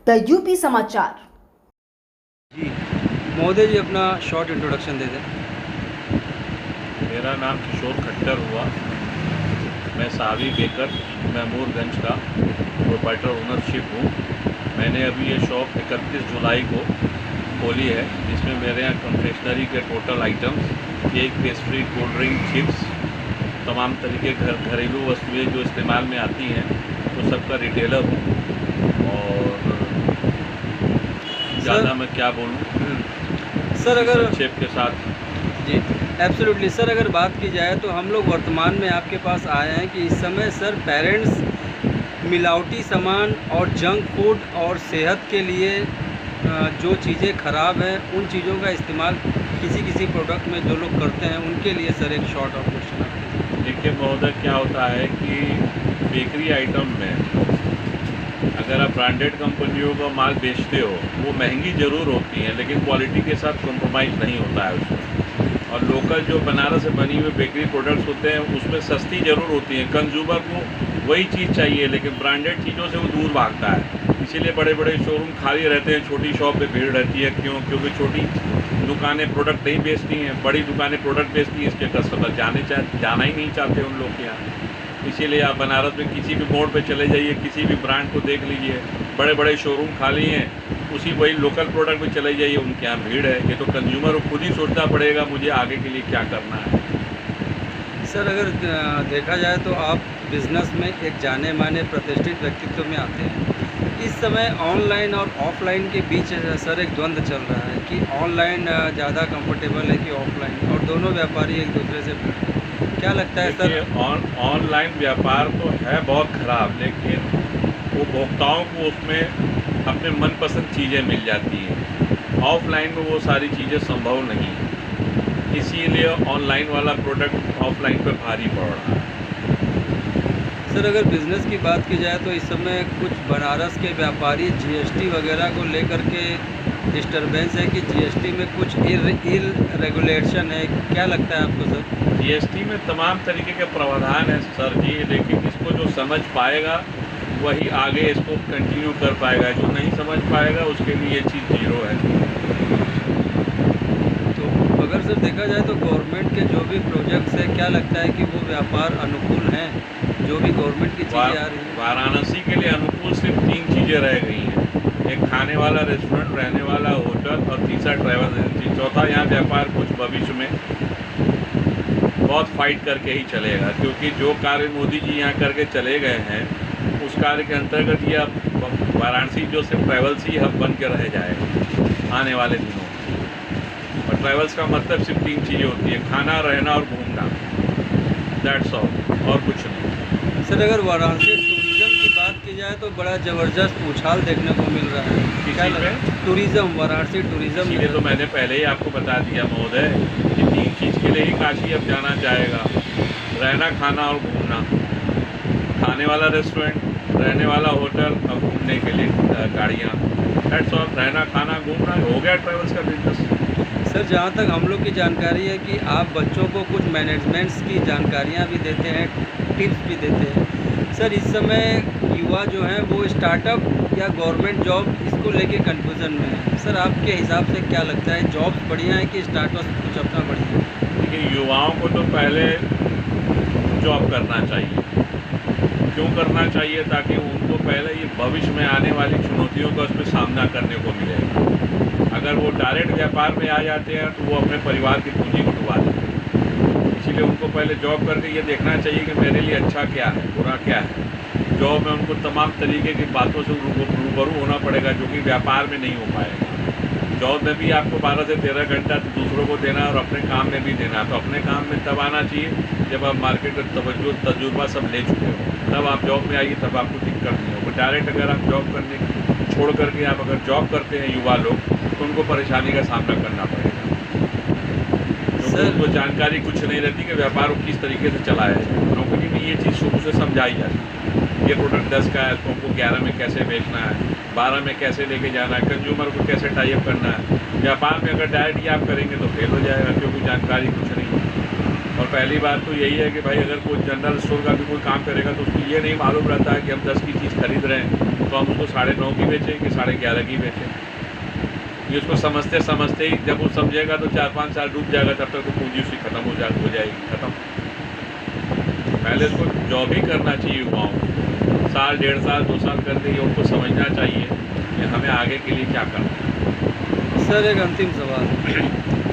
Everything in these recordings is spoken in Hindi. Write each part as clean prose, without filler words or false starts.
द यूपी समाचार। जी महोदय जी, अपना शॉर्ट इंट्रोडक्शन दे दें। मेरा नाम किशोर खट्टर हुआ। मैं सावी बेकर महमूदगंज का प्रोप्राइटर ओनरशिप हूँ। मैंने अभी ये शॉप 31 जुलाई को खोली है, जिसमें मेरे यहाँ कन्फेक्शनरी के total items, cake, pastry, cold drink, chips, तमाम तरीके घरेलू वस्तुएं जो इस्तेमाल में आती हैं, तो सबका रिटेलर हूँ। और ज़्यादा मैं क्या बोलूँ सर, अगर संक्षेप के साथ। जी एब्सोल्युटली सर, अगर बात की जाए तो हम लोग वर्तमान में आपके पास आए हैं कि इस समय सर पेरेंट्स मिलावटी सामान और जंक फूड और सेहत के लिए जो चीज़ें ख़राब हैं उन चीज़ों का इस्तेमाल किसी प्रोडक्ट में जो लोग करते हैं उनके लिए सर एक शॉर्ट ऑफ क्वेश्चन आपके। देखिए महोदय, क्या होता है कि बेकरी आइटम में अगर आप ब्रांडेड कंपनियों का माल बेचते हो, वो महंगी ज़रूर होती हैं, लेकिन क्वालिटी के साथ कॉम्प्रोमाइज़ नहीं होता है उसमें। और लोकल जो बनारस से बनी हुई बेकरी प्रोडक्ट्स होते हैं, उसमें सस्ती ज़रूर होती हैं। कंज्यूमर को वही चीज़ चाहिए, लेकिन ब्रांडेड चीज़ों से वो दूर भागता है। इसीलिए बड़े बड़े शोरूम खाली रहते हैं, छोटी शॉप पे भीड़ रहती है। क्योंकि छोटी दुकानें प्रोडक्ट नहीं बेचती हैं, बड़ी दुकानें प्रोडक्ट बेचती हैं, इसके कस्टमर जाना ही नहीं चाहते उन लोग के यहाँ। इसीलिए आप बनारस में किसी भी मोड़ पे चले जाइए, किसी भी ब्रांड को देख लीजिए, बड़े बड़े शोरूम खाली हैं। उसी वही लोकल प्रोडक्ट में चले जाइए, उनके यहाँ भीड़ है। ये तो कंज्यूमर को खुद ही सोचना पड़ेगा मुझे आगे के लिए क्या करना है। सर, अगर देखा जाए तो आप बिज़नेस में एक जाने माने प्रतिष्ठित व्यक्तित्व में आते हैं। इस समय ऑनलाइन और ऑफलाइन के बीच सर एक द्वंद्व चल रहा है कि ऑनलाइन ज़्यादा कंफर्टेबल है कि ऑफलाइन, और दोनों व्यापारी एक दूसरे से क्या लगता है सर? ऑनलाइन व्यापार तो है बहुत ख़राब, लेकिन उपभोक्ताओं को उसमें अपने मनपसंद चीज़ें मिल जाती हैं। ऑफलाइन में वो सारी चीज़ें संभव नहीं है, इसीलिए ऑनलाइन वाला प्रोडक्ट ऑफलाइन पर भारी पड़ रहा है। सर, अगर बिज़नेस की बात की जाए तो इस समय कुछ बनारस के व्यापारी जीएसटी वगैरह को लेकर के डिस्टर्बेंस है कि जीएसटी में कुछ इरेगुलेशन है। क्या लगता है आपको सर? जीएसटी में तमाम तरीके के प्रावधान हैं सर जी, लेकिन इसको जो समझ पाएगा वही आगे इसको कंटिन्यू कर पाएगा। जो नहीं समझ पाएगा उसके लिए ये चीज़ जीरो है। तो अगर सर देखा जाए तो गवर्नमेंट के जो भी प्रोजेक्ट्स है, क्या लगता है कि वो व्यापार अनुकूल हैं? जो भी गवर्नमेंट की चीज़ें आ रही हैं वाराणसी के लिए अनुकूल सिर्फ 3 चीज़ें रह गई हैं। एक खाने वाला रेस्टोरेंट, रहने वाला होटल, और तीसरा ट्रैवल एजेंसी। चौथा यहाँ व्यापार कुछ भविष्य में बहुत फाइट करके ही चलेगा, क्योंकि जो कार्य मोदी जी यहाँ करके चले गए हैं उस कार्य के अंतर्गत ये अब वाराणसी जो सिर्फ ट्रैवल्स ही हब बन के रह जाएगा आने वाले दिनों में। और ट्रैवल्स का मतलब सिर्फ 3 चीज़ें होती है: खाना, रहना और घूमना। दैट्स ऑल, और कुछ नहीं। सर, अगर वाराणसी टूरिज़्म की बात की जाए तो बड़ा ज़बरदस्त उछाल देखने को मिल रहा है। क्या लगता है? Tourism, Varanasi tourism. ये तो मैंने पहले ही आपको बता दिया महोदय कि 3 चीज़ के लिए ही काशी अब जाना चाहेगा: रहना, खाना और घूमना। खाने वाला रेस्टोरेंट, रहने वाला होटल और घूमने के लिए गाड़ियाँ। That's all. रहना, खाना, घूमना हो गया ट्रैवल्स का बिजनेस। सर, जहाँ तक हम लोग की जानकारी है कि आप बच्चों को कुछ मैनेजमेंट्स की जानकारियाँ भी देते हैं, टिप्स भी देते हैं। सर, इस समय युवा जो हैं वो स्टार्टअप या गवर्नमेंट जॉब, इसको लेके कंफ्यूजन में है। सर, आपके हिसाब से क्या लगता है, जॉब्स बढ़िया है कि स्टार्टअप कुछ अपना बढ़िया है? देखिए, युवाओं को तो पहले जॉब करना चाहिए। क्यों करना चाहिए? ताकि उनको पहले ये भविष्य में आने वाली चुनौतियों का उसमें सामना करने को मिलेगा। अगर वो डायरेक्ट व्यापार में आ जाते हैं तो वो अपने परिवार की पूंजी को डुबा देते हैं। इसीलिए उनको पहले जॉब करके ये देखना चाहिए कि मेरे लिए अच्छा क्या है, बुरा क्या है। जॉब में उनको तमाम तरीके की बातों से रूबरू होना पड़ेगा, जो कि व्यापार में नहीं हो पाएगा। जॉब में भी आपको 12 से 13 घंटा दूसरों को देना और अपने काम में भी देना। तो अपने काम में तब आना चाहिए जब आप मार्केट में तजुर्बा सब ले चुके हो, तब आप जॉब में आइए, तब आपको दिक्कत नहीं हो। डायरेक्ट अगर आप जॉब करने छोड़ करके आप अगर जॉब करते हैं युवा लोग, तो उनको परेशानी का सामना करना पड़ेगा, क्योंकि उनको जानकारी कुछ नहीं रहती कि व्यापार को किस तरीके से चलाया जाए। नौकरी में ये चीज़ शुरू से समझाई जाती है। ये प्रोडक्ट 10 का है तो हमको 11 में कैसे बेचना है, 12 में कैसे लेके जाना है, कंज्यूमर को कैसे टाई अप करना है। व्यापार में अगर डायरेक्ट ही आप करेंगे तो फेल हो जाएगा, क्योंकि जानकारी कुछ नहीं होती। और पहली बात तो यही है कि भाई अगर कोई जनरल स्टोर का भी कोई काम करेगा तो उसको ये नहीं मालूम रहता है कि हम 10 की चीज़ खरीद रहे हैं तो हम उसको 9.5 की बेचें कि 11.5 की बेचें। ये उसको समझते समझते ही जब वो समझेगा तो 4-5 साल डूब जाएगा, तब तक तो पूंजी उसकी ख़त्म हो जाएगी ख़त्म। पहले उसको जॉब ही करना चाहिए युवाओं को, साल 1.5 साल 2 साल करके ये उनको समझना चाहिए कि हमें आगे के लिए क्या करना है। सर एक अंतिम सवाल,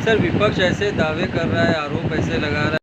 सर विपक्ष ऐसे दावे कर रहा है, आरोप ऐसे लगा रहा है